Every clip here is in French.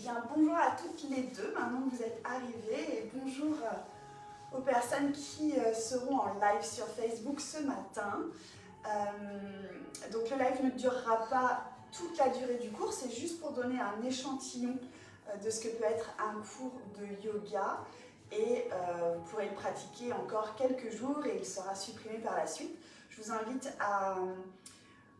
bien, bonjour à toutes les deux, maintenant que vous êtes arrivées, et bonjour aux personnes qui seront en live sur Facebook ce matin. Donc le live ne durera pas toute la durée du cours, c'est juste pour donner un échantillon de ce que peut être un cours de yoga. Et vous pourrez le pratiquer encore quelques jours et il sera supprimé par la suite. Je vous invite à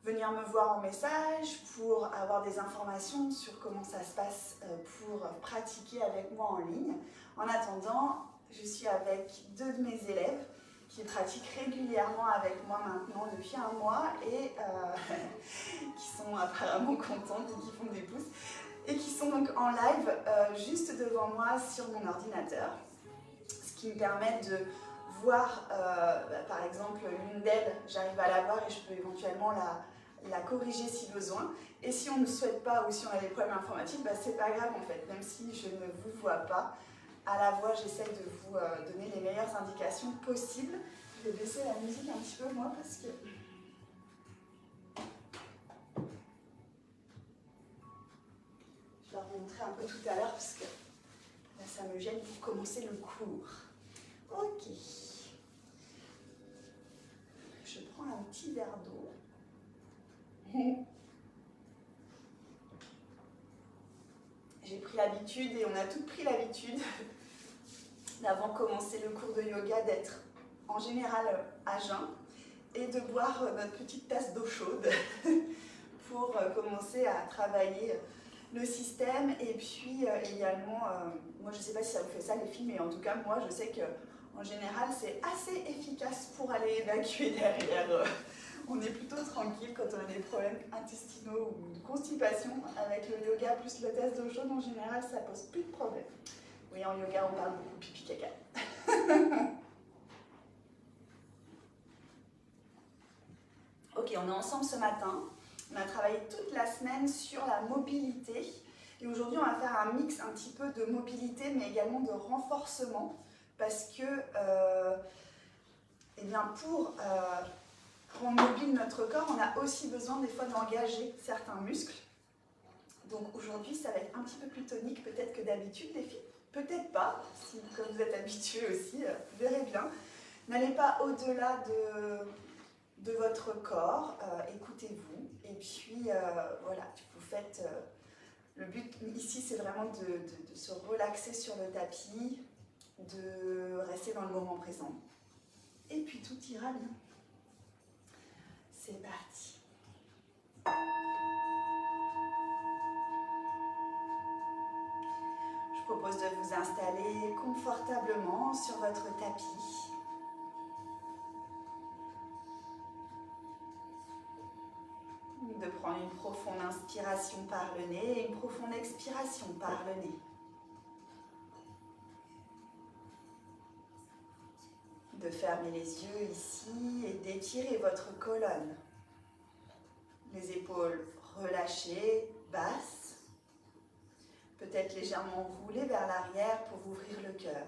venir me voir en message pour avoir des informations sur comment ça se passe pour pratiquer avec moi en ligne. En attendant, je suis avec deux de mes élèves qui pratiquent régulièrement avec moi maintenant depuis un mois et qui sont apparemment contentes et qui font des pouces et qui sont donc en live juste devant moi sur mon ordinateur, ce qui me permet de voir, par exemple, l'une d'elles, j'arrive à la voir et je peux éventuellement la corriger si besoin. Et si on ne souhaite pas ou si on a des problèmes informatiques, c'est pas grave en fait, même si je ne vous vois pas. À la voix, j'essaie de vous donner les meilleures indications possibles. Je vais baisser la musique un petit peu moi parce que je vais leur montrer un peu tout à l'heure parce que là ça me gêne pour commencer le cours. Ok. Je prends un petit verre d'eau. J'ai pris l'habitude et on a toutes pris l'habitude d'avant de commencer le cours de yoga d'être en général à jeun et de boire notre petite tasse d'eau chaude pour commencer à travailler le système. Et puis également, moi je ne sais pas si ça vous fait ça les filles, mais en tout cas moi je sais que en général c'est assez efficace pour aller évacuer derrière. On est plutôt tranquille quand on a des problèmes intestinaux ou de constipation. Avec le yoga plus le test d'eau chaude, en général, ça pose plus de problème. Oui, en yoga, on parle beaucoup pipi caca. Ok, on est ensemble ce matin. On a travaillé toute la semaine sur la mobilité. Et aujourd'hui, on va faire un mix un petit peu de mobilité, mais également de renforcement. Parce que, eh bien, pour rendre mobile notre corps, on a aussi besoin des fois d'engager certains muscles. Donc aujourd'hui, ça va être un petit peu plus tonique peut-être que d'habitude les filles. Peut-être pas, si comme vous êtes habitués aussi, vous verrez bien. N'allez pas au-delà de votre corps, écoutez-vous. Et puis voilà, vous faites... le but ici, c'est vraiment de se relaxer sur le tapis, de rester dans le moment présent. Et puis tout ira bien. C'est parti. Je vous propose de vous installer confortablement sur votre tapis. De prendre une profonde inspiration par le nez et une profonde expiration par le nez. De fermer les yeux ici et d'étirer votre colonne. Les épaules relâchées, basses. Peut-être légèrement roulées vers l'arrière pour ouvrir le cœur.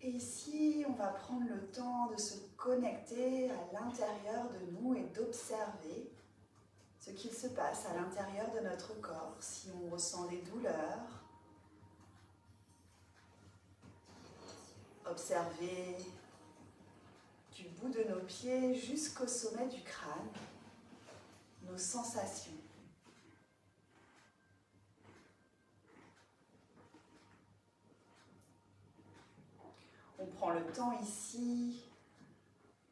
Et ici, on va prendre le temps de se connecter à l'intérieur de nous et d'observer ce qu'il se passe à l'intérieur de notre corps, si on ressent des douleurs. Observer du bout de nos pieds jusqu'au sommet du crâne, nos sensations. On prend le temps ici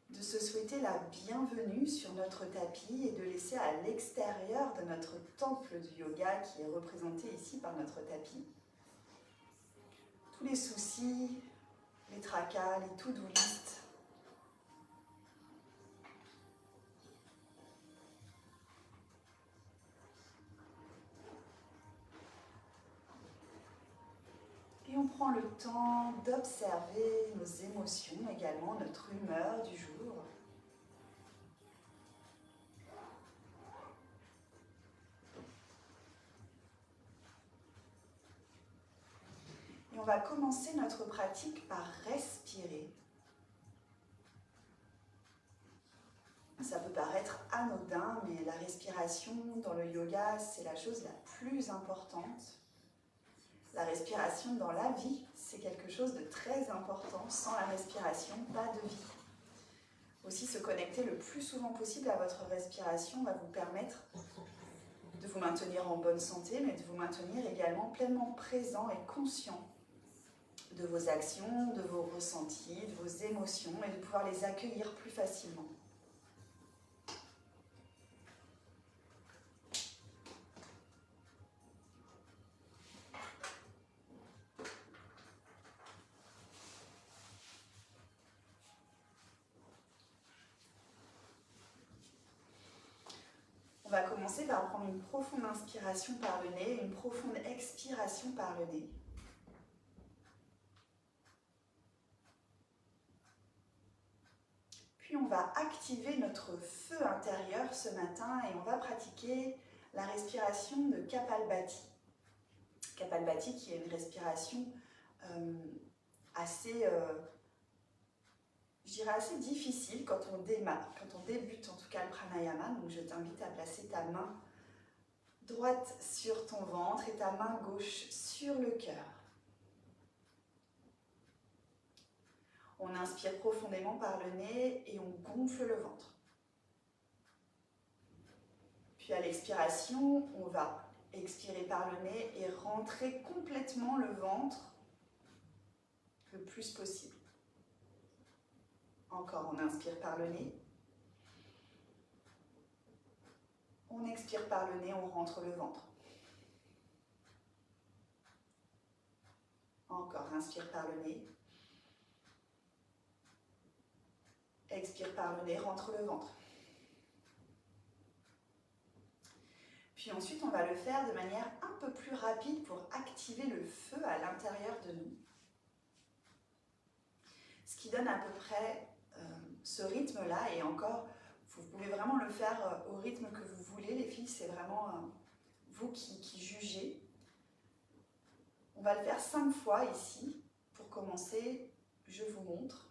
de se souhaiter la bienvenue sur notre tapis et de laisser à l'extérieur de notre temple du yoga qui est représenté ici par notre tapis tous les soucis, les tracas, les to-do list. Et on prend le temps d'observer nos émotions, également notre humeur du jour. Et on va commencer notre pratique par respirer. hein, mais la respiration dans le yoga, c'est la chose la plus importante. La respiration dans la vie, c'est quelque chose de très important. Sans la respiration, pas de vie. Aussi, se connecter le plus souvent possible à votre respiration va vous permettre de vous maintenir en bonne santé, mais de vous maintenir également pleinement présent et conscient de vos actions, de vos ressentis, de vos émotions, et de pouvoir les accueillir plus facilement. On va commencer par prendre une profonde inspiration par le nez, une profonde expiration par le nez. Puis on va activer notre feu intérieur ce matin et on va pratiquer la respiration de Kapalbhati. Kapalbhati qui est une respiration assez difficile quand on démarre, quand on débute en tout cas le pranayama. Donc je t'invite à placer ta main droite sur ton ventre et ta main gauche sur le cœur. On inspire profondément par le nez et on gonfle le ventre. Puis à l'expiration, on va expirer par le nez et rentrer complètement le ventre le plus possible. Encore, on inspire par le nez. On expire par le nez, on rentre le ventre. Encore, inspire par le nez. Expire par le nez, rentre le ventre. Puis ensuite, on va le faire de manière un peu plus rapide pour activer le feu à l'intérieur de nous. Ce qui donne à peu près ce rythme-là, et encore, vous pouvez vraiment le faire au rythme que vous voulez. Les filles, c'est vraiment vous qui jugez. On va le faire 5 fois ici. Pour commencer, je vous montre.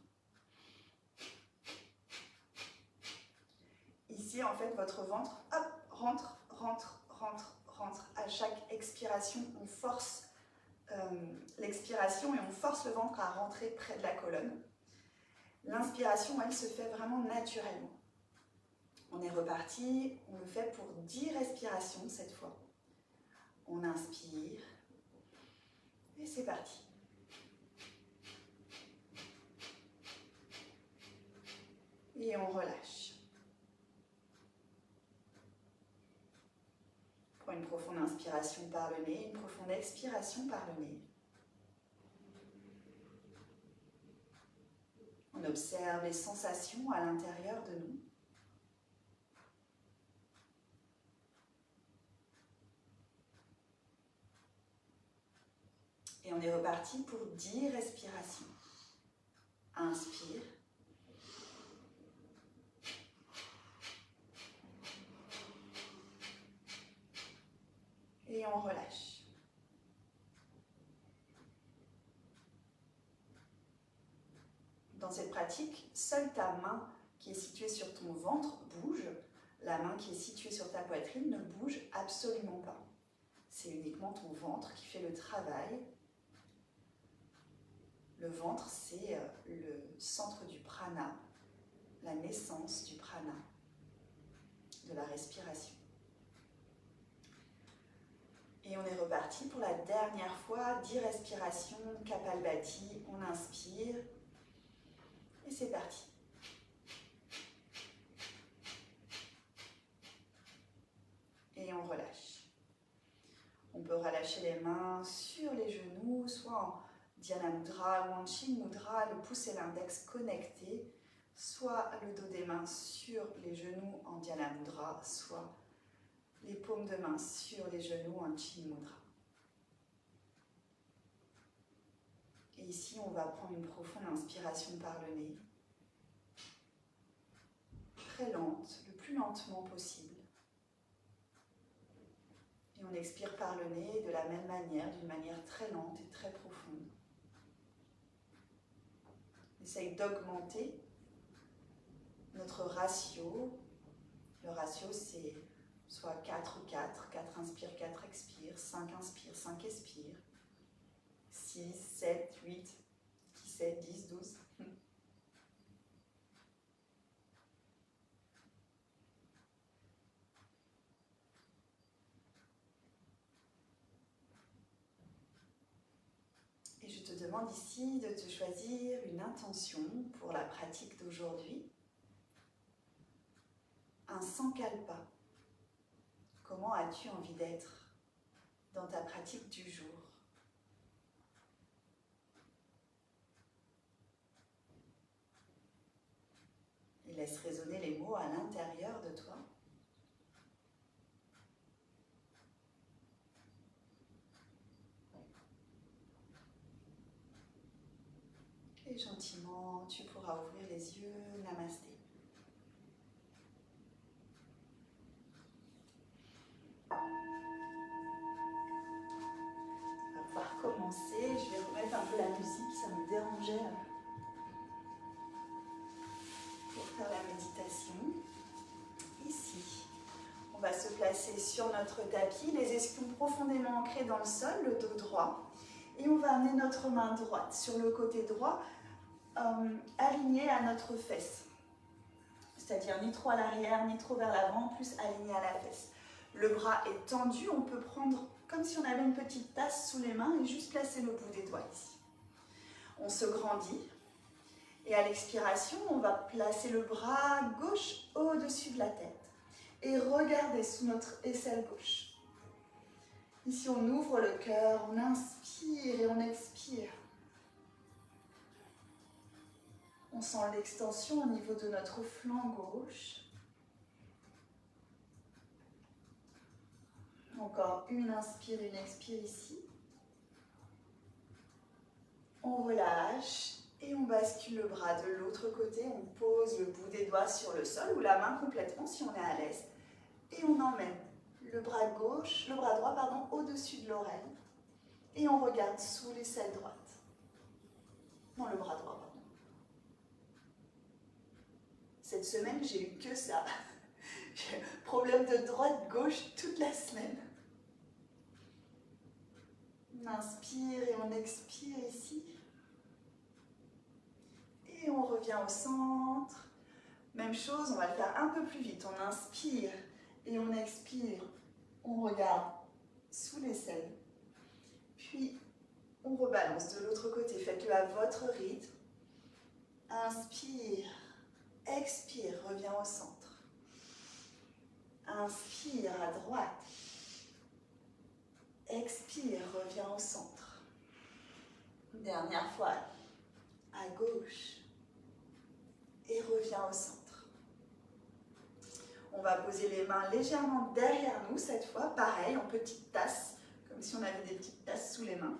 Ici, en fait, votre ventre, hop, rentre, rentre, rentre, rentre. À chaque expiration, on force l'expiration et on force le ventre à rentrer près de la colonne. L'inspiration, elle se fait vraiment naturellement. On est reparti, on le fait pour 10 respirations cette fois. On inspire et c'est parti. Et on relâche. Prends une profonde inspiration par le nez, une profonde expiration par le nez. On observe les sensations à l'intérieur de nous. Et on est reparti pour 10 respirations. Inspire. Et on relâche. Dans cette pratique, seule ta main qui est située sur ton ventre bouge. La main qui est située sur ta poitrine ne bouge absolument pas. C'est uniquement ton ventre qui fait le travail. Le ventre, c'est le centre du prana, la naissance du prana, de la respiration. Et on est reparti pour la dernière fois, 10 respirations, Kapalbhati, on inspire, et c'est parti. Et on relâche. On peut relâcher les mains sur les genoux, soit en Dhyana Mudra ou en Chin Mudra, le pouce et l'index connectés, soit le dos des mains sur les genoux en Dhyana Mudra, soit les paumes de main sur les genoux en Chin Mudra. Et ici, on va prendre une profonde inspiration par le nez, très lente, le plus lentement possible. Et on expire par le nez de la même manière, d'une manière très lente et très profonde. Essaye d'augmenter notre ratio Le ratio, c'est soit 4, 4, 4 inspire, 4 expire, 5 inspire, 5 expire, 6, 7, 8, 17, 10, 12. Et je te demande ici de te choisir une intention pour la pratique d'aujourd'hui. Un sankalpa. Comment as-tu envie d'être dans ta pratique du jour? Et laisse résonner les mots à l'intérieur de toi. Et gentiment, tu pourras ouvrir les yeux. Namasté. On va pouvoir commencer. Je vais remettre un peu la musique, ça me dérangeait pour faire la méditation. Ici, on va se placer sur notre tapis, les escouades profondément ancrés dans le sol, le dos droit. Et on va amener notre main droite sur le côté droit, alignée à notre fesse. C'est-à-dire ni trop à l'arrière, ni trop vers l'avant, plus aligné à la fesse. Le bras est tendu, on peut prendre comme si on avait une petite tasse sous les mains et juste placer le bout des doigts ici. On se grandit et à l'expiration, on va placer le bras gauche au-dessus de la tête et regarder sous notre aisselle gauche. Ici, on ouvre le cœur, on inspire et on expire. On sent l'extension au niveau de notre flanc gauche. Encore une inspire, une expire ici. On relâche et on bascule le bras de l'autre côté. On pose le bout des doigts sur le sol ou la main complètement si on est à l'aise. Et on emmène le bras gauche, le bras droit, pardon, au-dessus de l'oreille. Et on regarde sous l'aisselle droite. Non, le bras droit, pardon. Cette semaine, j'ai eu que ça. J'ai problème de droite-gauche toute la semaine. On inspire et on expire ici. Et on revient au centre. Même chose, on va le faire un peu plus vite. On inspire et on expire. On regarde sous l'aisselle. Puis, on rebalance de l'autre côté. Faites-le à votre rythme. Inspire, expire, reviens au centre. Inspire à droite. Expire, reviens au centre. Dernière fois, à gauche. Et reviens au centre. On va poser les mains légèrement derrière nous cette fois, pareil, en petite tasse, comme si on avait des petites tasses sous les mains.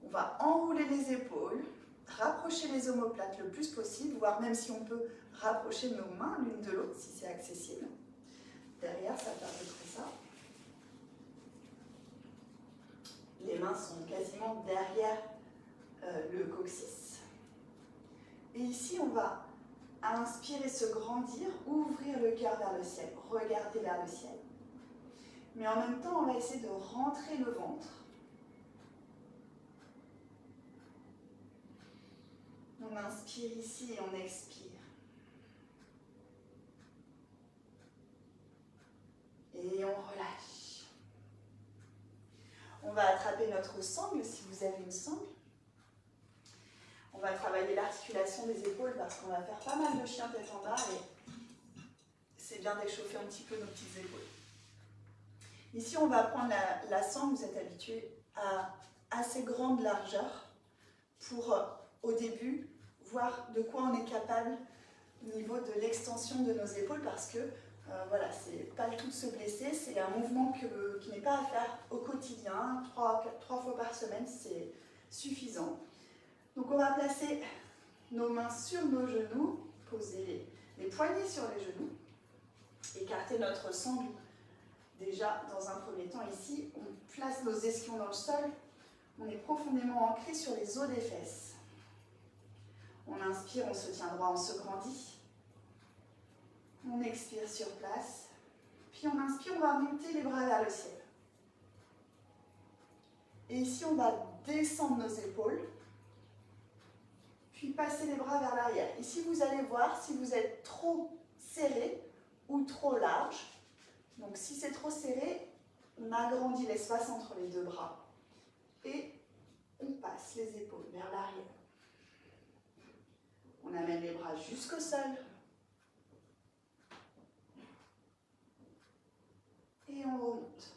On va enrouler les épaules, rapprocher les omoplates le plus possible, voire même si on peut rapprocher nos mains l'une de l'autre si c'est accessible. Derrière, ça permettrait ça. Les mains sont quasiment derrière le coccyx. Et ici, on va inspirer, se grandir, ouvrir le cœur vers le ciel, regarder vers le ciel. Mais en même temps, on va essayer de rentrer le ventre. On inspire ici et on expire. Et on relâche. On va attraper notre sangle si vous avez une sangle. On va travailler l'articulation des épaules parce qu'on va faire pas mal de chiens tête en bas et c'est bien d'échauffer un petit peu nos petites épaules. Ici, on va prendre la sangle, vous êtes habitué à assez grande largeur pour, au début, voir de quoi on est capable au niveau de l'extension de nos épaules parce que voilà, c'est pas le tout de se blesser, c'est un mouvement qui n'est pas à faire au quotidien, 3 fois par semaine, c'est suffisant. Donc on va placer nos mains sur nos genoux, poser les poignets sur les genoux, écarter notre sangle. Déjà, dans un premier temps ici, on place nos ischions dans le sol, on est profondément ancré sur les os des fesses. On inspire, on se tient droit, on se grandit. On expire sur place. Puis on inspire, on va monter les bras vers le ciel. Et ici, on va descendre nos épaules. Puis passer les bras vers l'arrière. Ici, vous allez voir si vous êtes trop serré ou trop large. Donc, si c'est trop serré, on agrandit l'espace entre les deux bras. Et on passe les épaules vers l'arrière. On amène les bras jusqu'au sol. Et on remonte.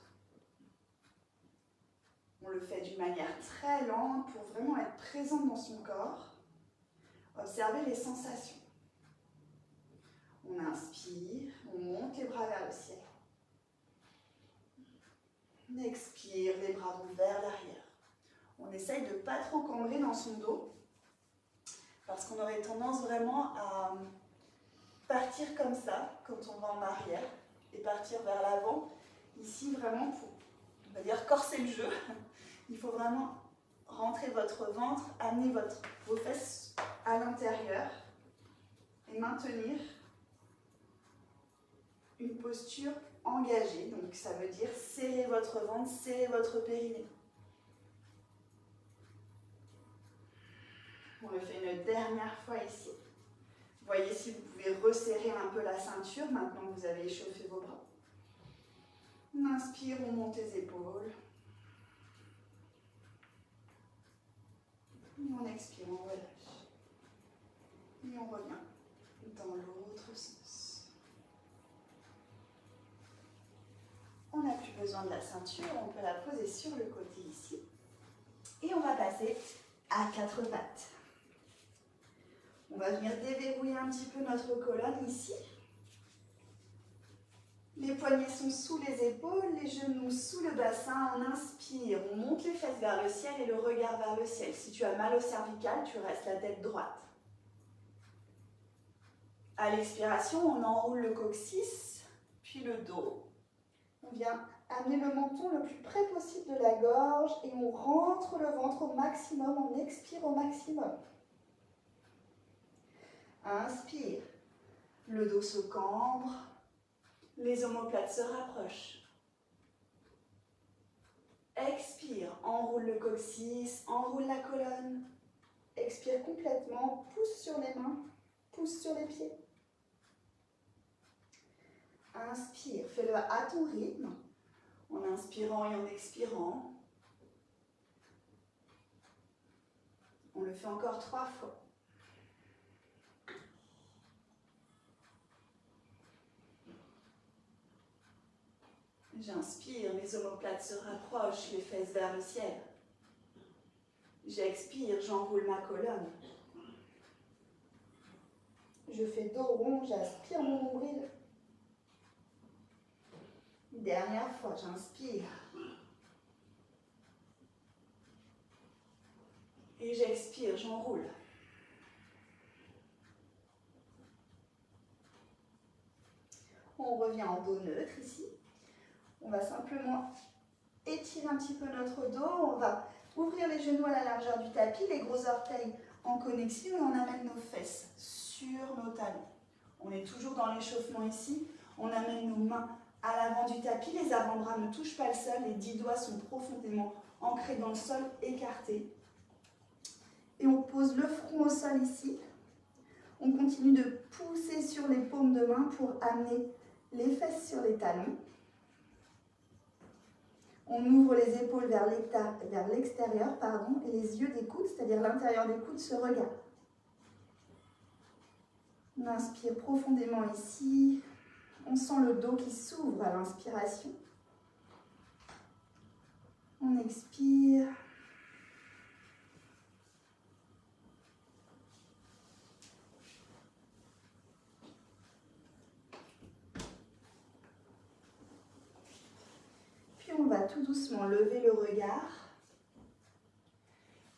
On le fait d'une manière très lente pour vraiment être présente dans son corps. Observez les sensations. On inspire, on monte les bras vers le ciel. On expire, les bras vont vers l'arrière. On essaye de ne pas trop cambrer dans son dos, parce qu'on aurait tendance vraiment à partir comme ça, quand on va en arrière, et partir vers l'avant. Ici, vraiment, pour, on va dire, corser le jeu, il faut vraiment rentrer votre ventre, amener vos fesses à l'intérieur et maintenir une posture engagée. Donc ça veut dire serrer votre ventre, serrer votre périnée. On le fait une dernière fois ici. Voyez si vous pouvez resserrer un peu la ceinture maintenant que vous avez échauffé vos bras. On inspire, on monte les épaules. Et on expire, on relâche. Et on revient dans l'autre sens. On n'a plus besoin de la ceinture, on peut la poser sur le côté ici. Et on va passer à quatre pattes. On va venir déverrouiller un petit peu notre colonne ici. Les poignets sont sous les épaules, les genoux sous le bassin. On inspire, on monte les fesses vers le ciel et le regard vers le ciel. Si tu as mal au cervical, tu restes la tête droite. À l'expiration, on enroule le coccyx, puis le dos. On vient amener le menton le plus près possible de la gorge et on rentre le ventre au maximum, on expire au maximum. Inspire, le dos se cambre, les omoplates se rapprochent. Expire, enroule le coccyx, enroule la colonne. Expire complètement, pousse sur les mains, pousse sur les pieds. Inspire, fais-le à ton rythme, en inspirant et en expirant. On le fait encore 3 fois. J'inspire, mes omoplates se rapprochent, les fesses vers le ciel. J'expire, j'enroule ma colonne. Je fais dos rond, j'aspire mon nombril. Dernière fois, j'inspire. Et j'expire, j'enroule. On revient en dos neutre ici. On va simplement étirer un petit peu notre dos. On va ouvrir les genoux à la largeur du tapis, les gros orteils en connexion et on amène nos fesses sur nos talons. On est toujours dans l'échauffement ici. On amène nos mains à l'avant du tapis. Les avant-bras ne touchent pas le sol. Les 10 doigts sont profondément ancrés dans le sol, écartés. Et on pose le front au sol ici. On continue de pousser sur les paumes de main pour amener les fesses sur les talons. On ouvre les épaules vers l'extérieur, et les yeux des coudes, c'est-à-dire l'intérieur des coudes, se regardent. On inspire profondément ici. On sent le dos qui s'ouvre à l'inspiration. On expire. On va tout doucement lever le regard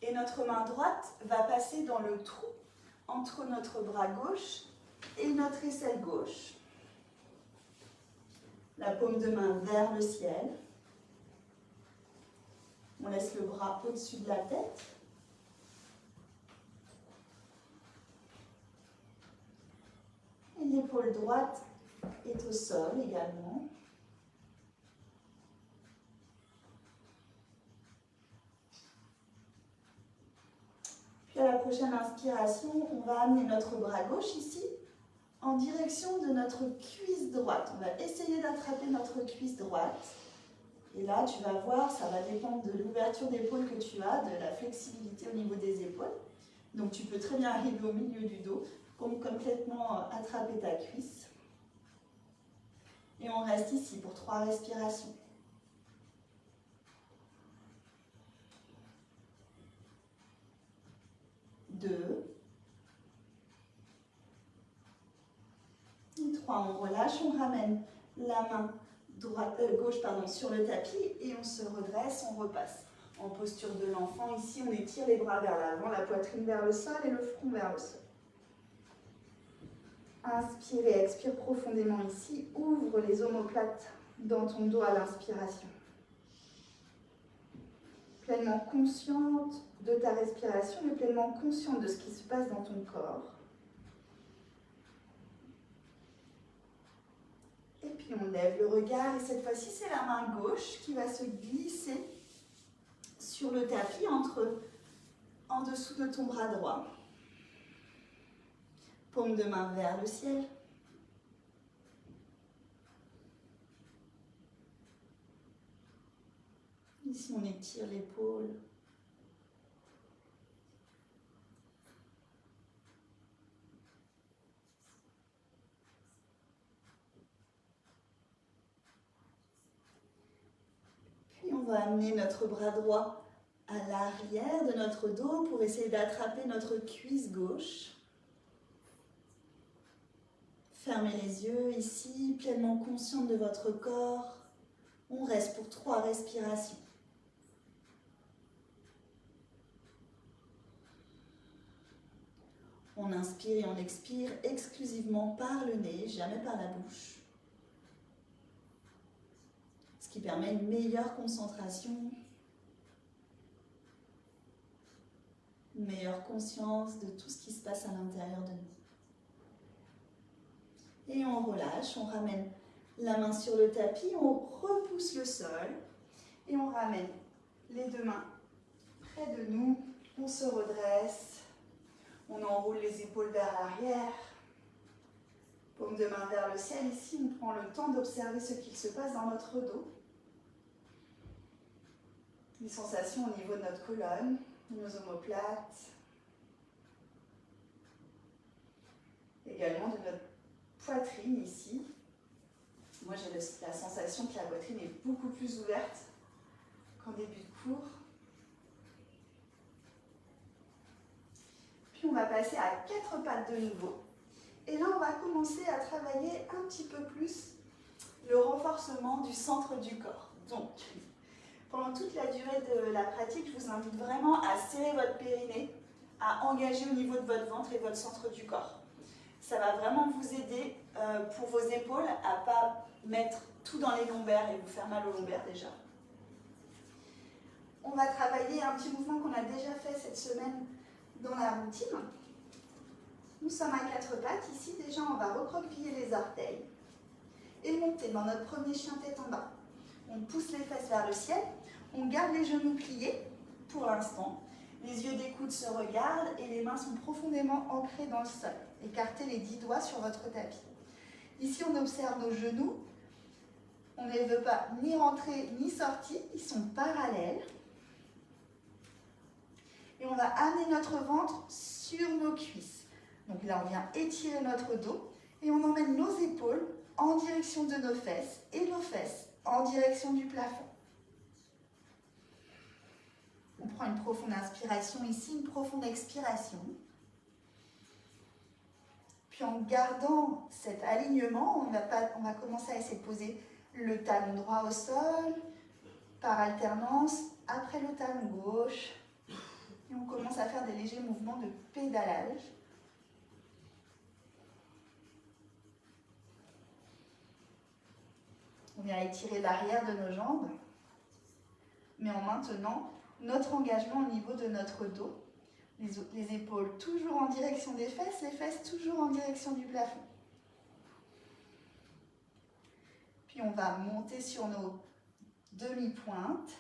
et notre main droite va passer dans le trou entre notre bras gauche et notre aisselle gauche. La paume de main vers le ciel. On laisse le bras au-dessus de la tête. Et l'épaule droite est au sol également. Puis à la prochaine inspiration, on va amener notre bras gauche ici en direction de notre cuisse droite. On va essayer d'attraper notre cuisse droite. Et là, tu vas voir, ça va dépendre de l'ouverture d'épaule que tu as, de la flexibilité au niveau des épaules. Donc tu peux très bien arriver au milieu du dos pour complètement attraper ta cuisse. Et on reste ici pour 3 respirations. 2. Et 3. On relâche, on ramène la main gauche sur le tapis et on se redresse, on repasse. En posture de l'enfant, ici on étire les bras vers l'avant, la poitrine vers le sol et le front vers le sol. Inspire et expire profondément ici. Ouvre les omoplates dans ton dos à l'inspiration. Pleinement consciente de ta respiration, mais pleinement consciente de ce qui se passe dans ton corps. Et puis on lève le regard et cette fois-ci c'est la main gauche qui va se glisser sur le tapis en dessous de ton bras droit. Paume de main vers le ciel. Ici on étire l'épaule. On va amener notre bras droit à l'arrière de notre dos pour essayer d'attraper notre cuisse gauche. Fermez les yeux ici, pleinement consciente de votre corps. On reste pour 3 respirations. On inspire et on expire exclusivement par le nez, jamais par la bouche. Ce qui permet une meilleure concentration, une meilleure conscience de tout ce qui se passe à l'intérieur de nous. Et on relâche, on ramène la main sur le tapis, on repousse le sol et on ramène les 2 mains près de nous, on se redresse, on enroule les épaules vers l'arrière, paume de main vers le ciel. Ici, on prend le temps d'observer ce qu'il se passe dans notre dos. Les sensations au niveau de notre colonne, nos omoplates, également de notre poitrine ici. Moi j'ai la sensation que la poitrine est beaucoup plus ouverte qu'en début de cours. Puis on va passer à 4 pattes de nouveau. Et là on va commencer à travailler un petit peu plus le renforcement du centre du corps. Donc, pendant toute la durée de la pratique, je vous invite vraiment à serrer votre périnée, à engager au niveau de votre ventre et votre centre du corps. Ça va vraiment vous aider pour vos épaules à ne pas mettre tout dans les lombaires et vous faire mal aux lombaires déjà. On va travailler un petit mouvement qu'on a déjà fait cette semaine dans la routine. Nous sommes à 4 pattes. Ici, déjà, on va recroqueviller les orteils et monter dans notre premier chien tête en bas. On pousse les fesses vers le ciel. On garde les genoux pliés pour l'instant. Les yeux des coudes se regardent et les mains sont profondément ancrées dans le sol. Écartez les 10 doigts sur votre tapis. Ici, on observe nos genoux. On ne les veut pas ni rentrer ni sortir. Ils sont parallèles. Et on va amener notre ventre sur nos cuisses. Donc là, on vient étirer notre dos et on emmène nos épaules en direction de nos fesses et nos fesses en direction du plafond. On prend une profonde inspiration ici, une profonde expiration. Puis en gardant cet alignement, on va commencer à essayer de poser le talon droit au sol, par alternance, après le talon gauche. Et on commence à faire des légers mouvements de pédalage. On vient étirer l'arrière de nos jambes, mais en maintenant notre engagement au niveau de notre dos. Les épaules toujours en direction des fesses, les fesses toujours en direction du plafond. Puis on va monter sur nos demi-pointes.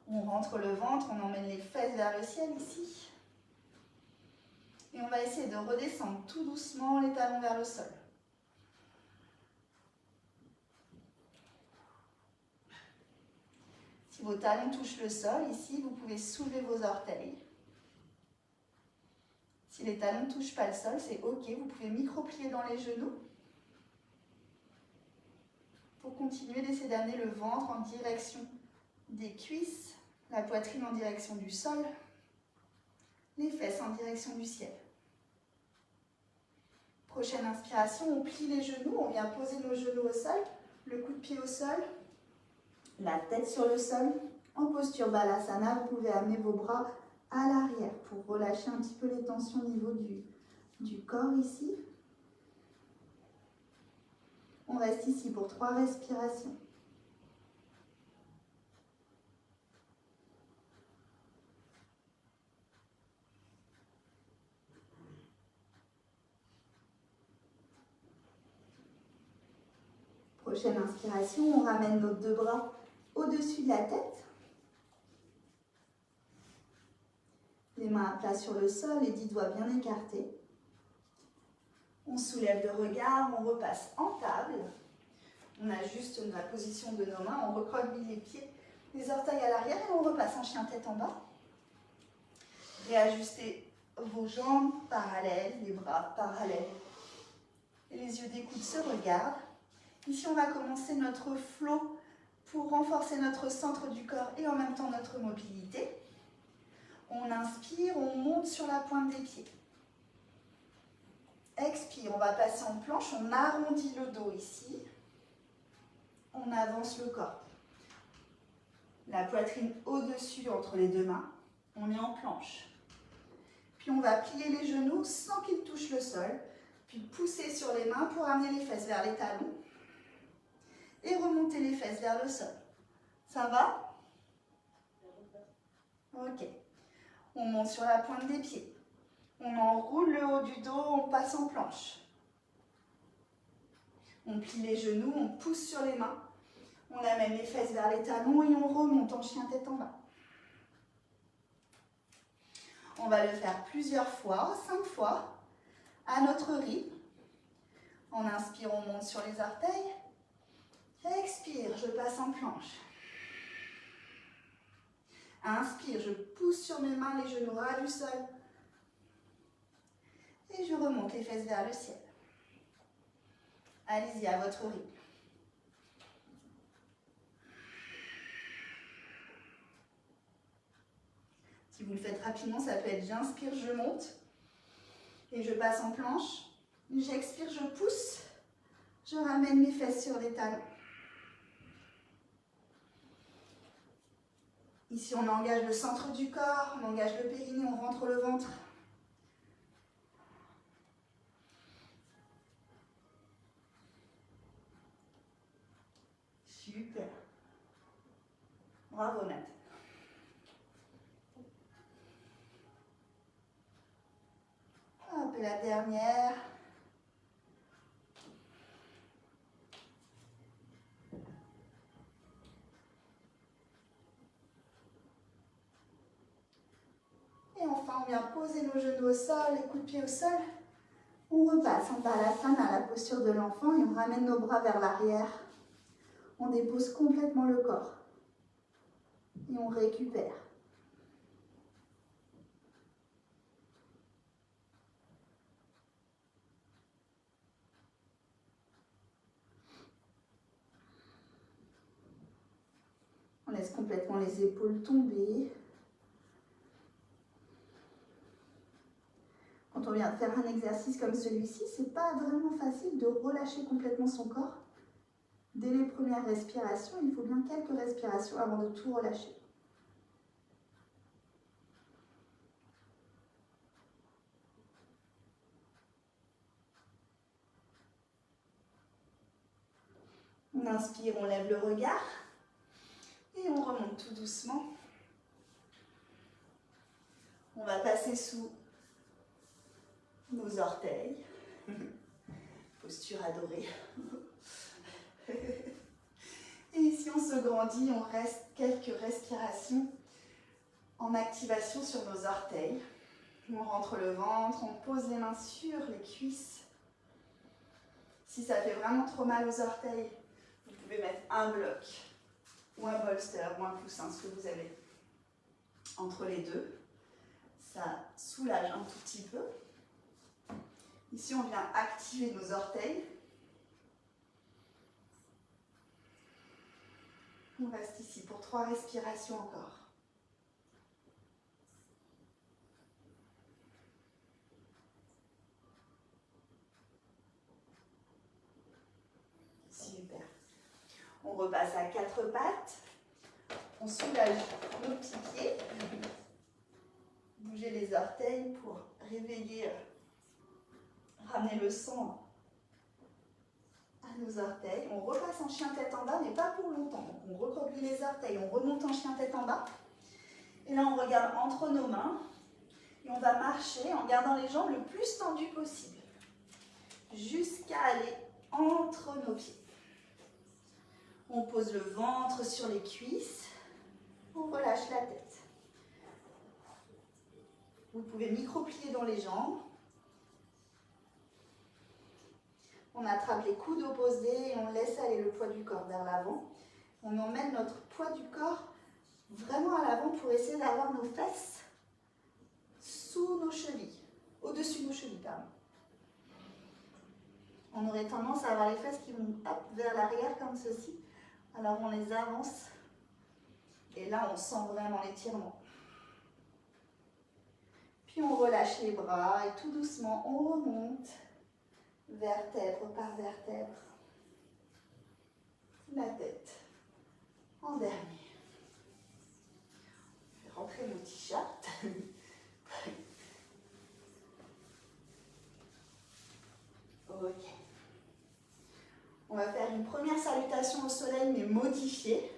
On rentre le ventre, on emmène les fesses vers le ciel ici. Et on va essayer de redescendre tout doucement les talons vers le sol. Si vos talons touchent le sol, ici, vous pouvez soulever vos orteils. Si les talons ne touchent pas le sol, c'est OK. Vous pouvez micro-plier dans les genoux pour continuer d'essayer d'amener le ventre en direction des cuisses, la poitrine en direction du sol, les fesses en direction du ciel. Prochaine inspiration, on plie les genoux, on vient poser nos genoux au sol, le coup de pied au sol, la tête sur le sol. En posture Balasana, vous pouvez amener vos bras à l'arrière pour relâcher un petit peu les tensions au niveau du corps ici. On reste ici pour 3 respirations. Prochaine inspiration, on ramène nos 2 bras au-dessus de la tête. Les mains à plat sur le sol, les 10 doigts bien écartés. On soulève le regard, on repasse en table. On ajuste la position de nos mains, on recroqueville les pieds, les orteils à l'arrière et on repasse en chien tête en bas. Réajustez vos jambes parallèles, les bras parallèles. Et les yeux d'écoute se regardent. Ici, on va commencer notre flow pour renforcer notre centre du corps et en même temps notre mobilité. On inspire, on monte sur la pointe des pieds. Expire, on va passer en planche, on arrondit le dos ici. On avance le corps. La poitrine au-dessus entre les 2 mains. On est en planche. Puis on va plier les genoux sans qu'ils touchent le sol. Puis pousser sur les mains pour amener les fesses vers les talons. Et remonter les fesses vers le sol. Ça va? Ok. On monte sur la pointe des pieds. On enroule le haut du dos, on passe en planche. On plie les genoux, on pousse sur les mains. On amène les fesses vers les talons et on remonte en chien tête en bas. On va le faire plusieurs fois, 5 fois, à notre rythme. En inspire, on monte sur les orteils. Expire, je passe en planche. Inspire, je pousse sur mes mains, les genoux ras du sol. Et je remonte les fesses vers le ciel. Allez-y à votre rythme. Si vous le faites rapidement, ça peut être j'inspire, je monte. Et je passe en planche. J'expire, je pousse. Je ramène mes fesses sur les talons. Ici, on engage le centre du corps, on engage le périnée, on rentre le ventre. Super. Bravo, Nat. Hop, et la dernière. Et enfin, on vient poser nos genoux au sol, les coups de pied au sol. On repasse en Balasana à la posture de l'enfant et on ramène nos bras vers l'arrière. On dépose complètement le corps. Et on récupère. On laisse complètement les épaules tomber. Quand on vient de faire un exercice comme celui-ci, c'est pas vraiment facile de relâcher complètement son corps. Dès les premières respirations, il faut bien quelques respirations avant de tout relâcher. On inspire, on lève le regard et on remonte tout doucement. On va passer sous nos orteils. Posture adorée. grandit, on reste quelques respirations en activation sur nos orteils. On rentre le ventre, on pose les mains sur les cuisses. Si ça fait vraiment trop mal aux orteils, vous pouvez mettre un bloc ou un bolster ou un coussin, ce que vous avez entre les deux. Ça soulage un tout petit peu. Ici, on vient activer nos orteils. On reste ici pour 3 respirations encore. Super. On repasse à 4 pattes. On soulage nos petits pieds. Bougez les orteils pour réveiller, ramener le sang à nos orteils. On repasse en chien tête en bas, mais pas pour longtemps. Donc on recroqueville les orteils, on remonte en chien tête en bas. Et là, on regarde entre nos mains. Et on va marcher en gardant les jambes le plus tendues possible. Jusqu'à aller entre nos pieds. On pose le ventre sur les cuisses. On relâche la tête. Vous pouvez micro-plier dans les jambes. On attrape les coudes opposés et on laisse aller le poids du corps vers l'avant. On emmène notre poids du corps vraiment à l'avant pour essayer d'avoir nos fesses sous nos chevilles, au-dessus de nos chevilles, pardon. On aurait tendance à avoir les fesses qui vont hop, vers l'arrière comme ceci. Alors on les avance et là on sent vraiment l'étirement. Puis on relâche les bras et tout doucement on remonte, vertèbre par vertèbre, la tête en dernier. On fait rentrer nos t-shirts. Ok. On va faire une première salutation au soleil mais modifiée.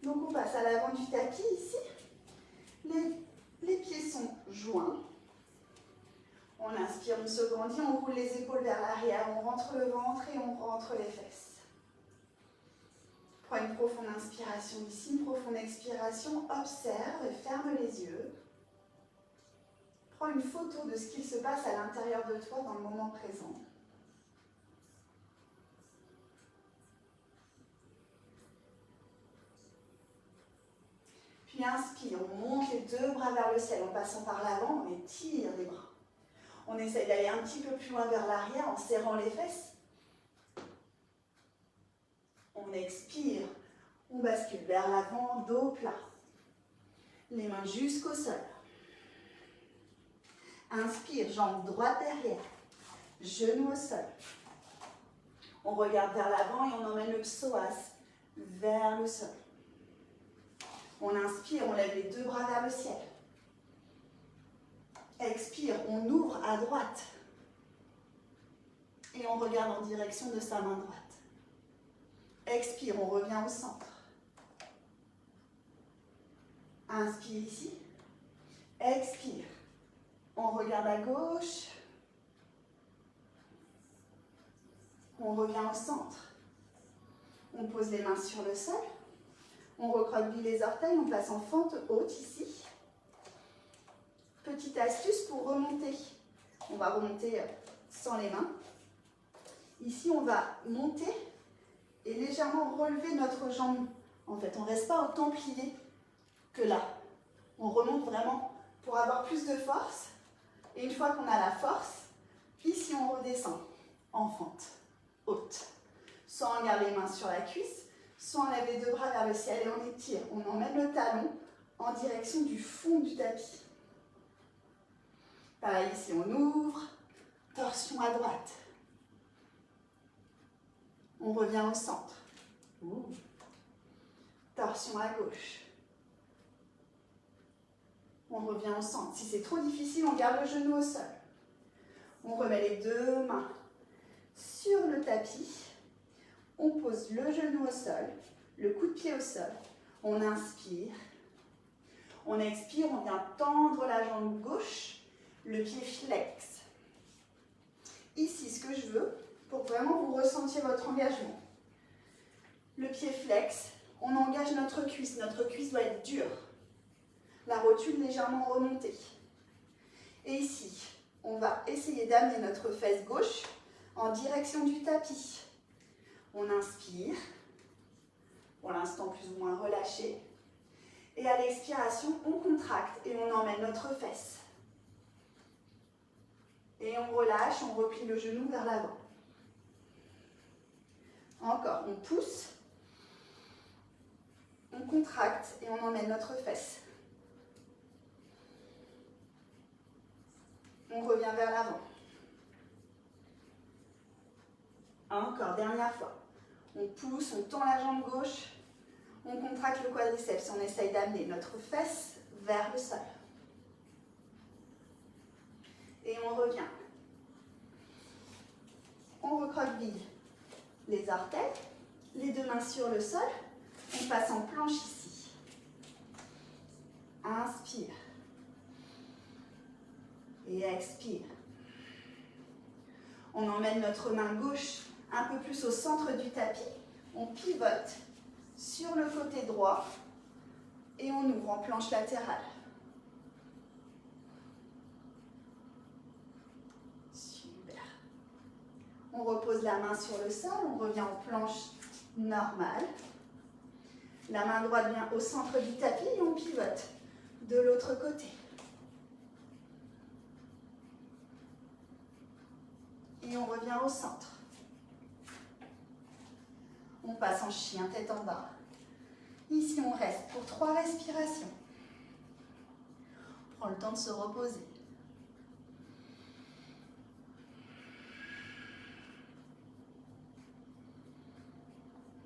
Donc on passe à l'avant du tapis ici. Les pieds sont joints. On inspire, on se grandit, on roule les épaules vers l'arrière, on rentre le ventre et on rentre les fesses. Prends une profonde inspiration ici, une profonde expiration, observe et ferme les yeux. Prends une photo de ce qu'il se passe à l'intérieur de toi dans le moment présent. Puis inspire, on monte les 2 bras vers le ciel en passant par l'avant, on étire les bras. On essaye d'aller un petit peu plus loin vers l'arrière en serrant les fesses. On expire, on bascule vers l'avant, dos plat. Les mains jusqu'au sol. Inspire, jambe droite derrière, genoux au sol. On regarde vers l'avant et on emmène le psoas vers le sol. On inspire, on lève les 2 bras vers le ciel. Expire, on ouvre à droite. Et on regarde en direction de sa main droite. Expire, on revient au centre. Inspire ici. Expire. On regarde à gauche. On revient au centre. On pose les mains sur le sol. On recroqueville les orteils, on passe en fente haute ici. Petite astuce pour remonter. On va remonter sans les mains. Ici, on va monter et légèrement relever notre jambe. En fait, on ne reste pas autant plié que là. On remonte vraiment pour avoir plus de force. Et une fois qu'on a la force, puis ici, on redescend en fente haute. Soit on garde les mains sur la cuisse, soit on lève les 2 bras vers le ciel et on étire. On emmène le talon en direction du fond du tapis. Pareil, ici on ouvre, torsion à droite. On revient au centre. Torsion à gauche. On revient au centre. Si c'est trop difficile, on garde le genou au sol. On remet les 2 mains sur le tapis. On pose le genou au sol, le coup de pied au sol. On inspire. On expire, on vient tendre la jambe gauche, le pied flex. Ici, ce que je veux, pour vraiment vous ressentiez votre engagement. Le pied flex, On engage notre cuisse. Notre cuisse doit être dure. La rotule légèrement remontée. Et ici, on va essayer d'amener notre fesse gauche en direction du tapis. On inspire, pour l'instant plus ou moins relâché. Et à l'expiration, on contracte et on emmène notre fesse. Et on relâche, on replie le genou vers l'avant. Encore, on pousse, on contracte et on emmène notre fesse. On revient vers l'avant. Encore, dernière fois. On pousse, on tend la jambe gauche, on contracte le quadriceps, on essaye d'amener notre fesse vers le sol. Et on revient. On recroqueville les orteils, les deux mains sur le sol. On passe en planche ici. Inspire. Et expire. On emmène notre main gauche un peu plus au centre du tapis. On pivote sur le côté droit et on ouvre en planche latérale. Super. On repose la main sur le sol, on revient en planche normale. La main droite vient au centre du tapis et on pivote de l'autre côté. Et on revient au centre. On passe en chien, tête en bas. Ici, on reste pour 3 respirations. On prend le temps de se reposer.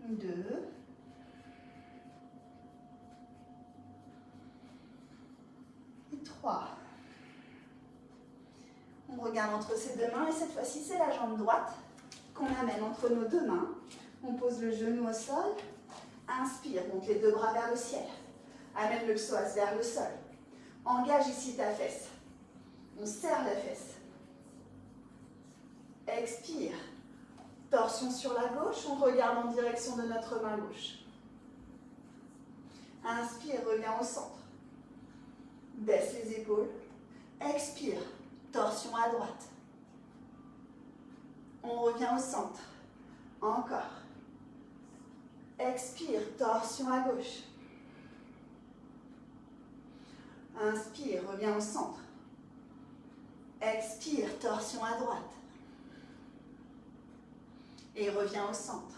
2. Et 3. On regarde entre ces deux mains et cette fois-ci, c'est la jambe droite qu'on amène entre nos deux mains. On pose le genou au sol. Inspire, monte les deux bras vers le ciel. Amène le psoas vers le sol. Engage ici ta fesse. On serre la fesse. Expire. Torsion sur la gauche, on regarde en direction de notre main gauche. Inspire, reviens au centre. Baisse les épaules. Expire, torsion à droite. On revient au centre. Encore. Expire, torsion à gauche. Inspire, reviens au centre. Expire, torsion à droite. Et reviens au centre.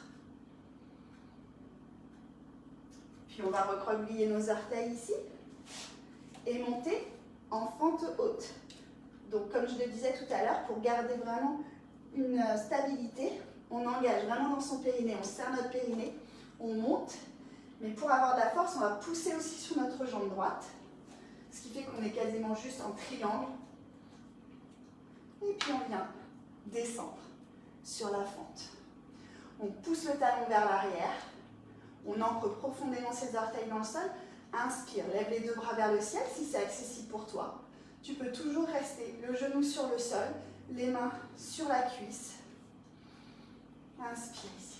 Puis on va recroqueviller nos orteils ici et monter en fente haute. Donc comme je le disais tout à l'heure, pour garder vraiment une stabilité, on engage vraiment dans son périnée, on serre notre périnée, on monte, mais pour avoir de la force, on va pousser aussi sur notre jambe droite, ce qui fait qu'on est quasiment juste en triangle. Et puis on vient descendre sur la fente. On pousse le talon vers l'arrière, on ancre profondément ses orteils dans le sol. Inspire, lève les deux bras vers le ciel si c'est accessible pour toi. Tu peux toujours rester le genou sur le sol, les mains sur la cuisse. Inspire ici.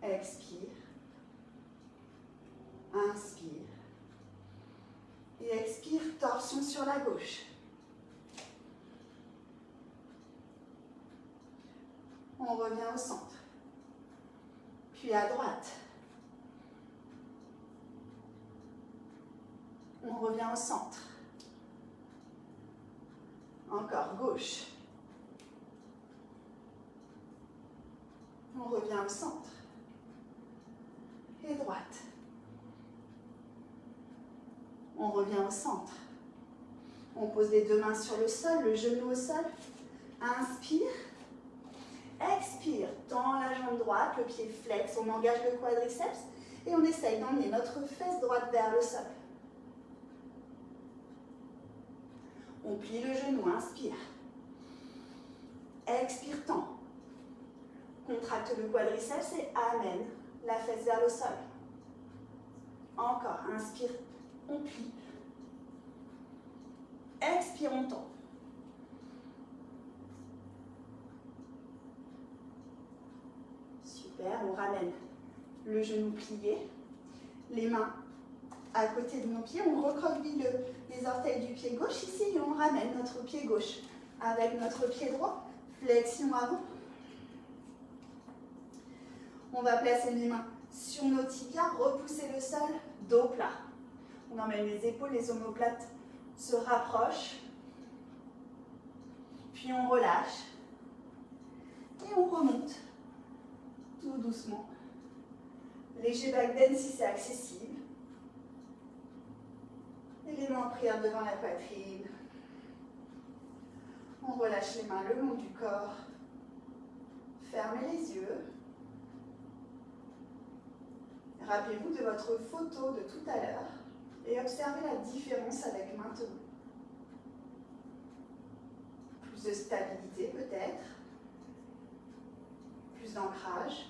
Expire. Inspire. Et expire, torsion sur la gauche. On revient au centre. Puis à droite. On revient au centre. Encore gauche. On revient au centre. Et droite. On revient au centre. On pose les deux mains sur le sol, le genou au sol. Inspire. Expire, tend la jambe droite, le pied flex, on engage le quadriceps et on essaye d'emmener notre fesse droite vers le sol. On plie le genou, inspire. Expire, tend. Contracte le quadriceps et amène la fesse vers le sol. Encore, inspire, on plie. Expire, on tend. Super, on ramène le genou plié, les mains à côté de nos pieds, on recroqueville les orteils du pied gauche ici et on ramène notre pied gauche avec notre pied droit, flexion avant. On va placer les mains sur nos tibias, repousser le sol, dos plat. On emmène les épaules, les omoplates se rapprochent, puis on relâche et on remonte tout doucement. Léger back bend si c'est accessible. Et les mains en prière devant la poitrine. On relâche les mains le long du corps. Fermez les yeux. Rappelez-vous de votre photo de tout à l'heure et observez la différence avec maintenant. Plus de stabilité peut-être, plus d'ancrage.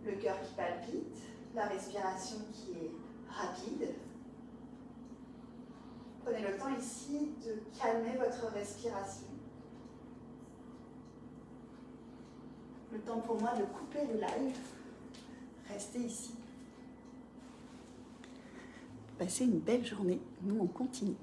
Le cœur qui palpite, la respiration qui est rapide. Prenez le temps ici de calmer votre respiration. Le temps pour moi de couper le live. Restez ici. Passez une belle journée. Nous, on continue.